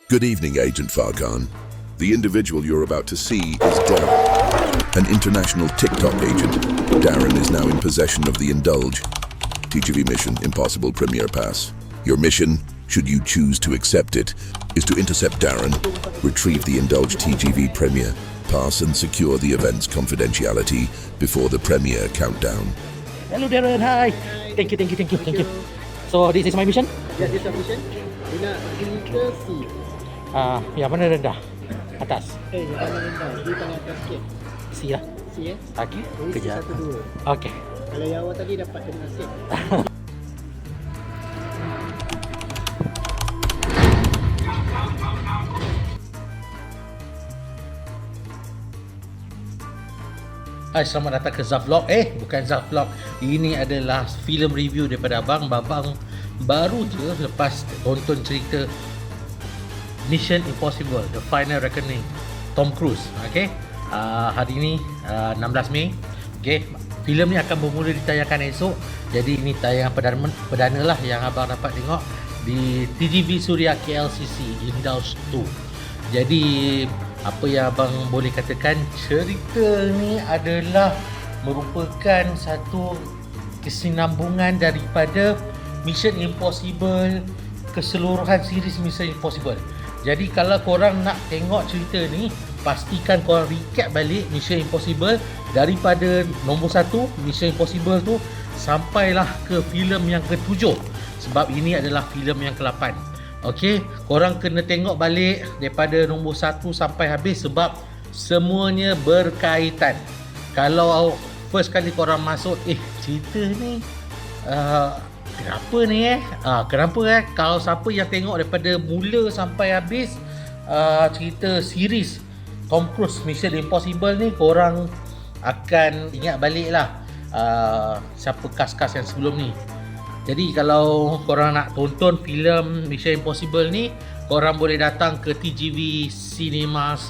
Good evening, Agent Farkan. The individual you're about to see is Darren, an international TikTok agent. Darren is now in possession of the Indulge TGV mission Impossible Premier Pass. Your mission, should you choose to accept it, is to intercept Darren, retrieve the Indulge TGV Premier Pass and secure the event's confidentiality before the Premier countdown. Hello Darren, hi. Thank you. So this is my mission. Yes, this is mission. Guna filter C. Yang mana rendah? Atas. Yang mana rendah? Dia paling atas sikit. C lah. C Okey. Kejap. 1, 2. Okey. Kalau yang awal tadi dapat dengan C. Hai, selamat datang ke Zavlog. Bukan Zavlog. Ini adalah filem review daripada abang. Babang baru je lepas tonton cerita Mission Impossible The Final Reckoning, Tom Cruise. Okey. Hari ni 16 Mei. Okey. Filem ni akan bermula ditayangkan esok. Jadi ini tayangan perdana lah yang abang dapat tengok di TGV Suria KLCC Indulge 2. Jadi apa yang abang boleh katakan, cerita ni adalah merupakan satu kesinambungan daripada Mission Impossible, keseluruhan series Mission Impossible. Jadi kalau korang nak tengok cerita ni, pastikan korang recap balik Mission Impossible daripada nombor 1 Mission Impossible tu sampailah ke filem yang ke-7, sebab ini adalah filem yang ke-8. Okey, korang kena tengok balik daripada nombor 1 sampai habis sebab semuanya berkaitan. Kalau first kali korang masuk, cerita ni kenapa ni kenapa kalau siapa yang tengok daripada mula sampai habis cerita series Tom Cruise Mission Impossible ni, korang akan ingat balik lah siapa kas-kas yang sebelum ni. Jadi kalau korang nak tonton filem Mission Impossible ni, korang boleh datang ke TGV Cinemas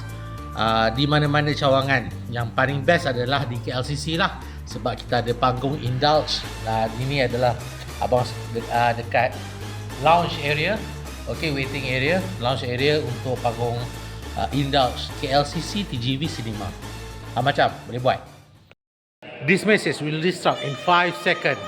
di mana-mana cawangan. Yang paling best adalah di KLCC lah, sebab kita ada panggung Indulge. Ini adalah abang dekat lounge area. Okay, waiting area, lounge area untuk panggung Indulge KLCC TGV Cinema. Macam boleh buat. This message will restart in 5 seconds.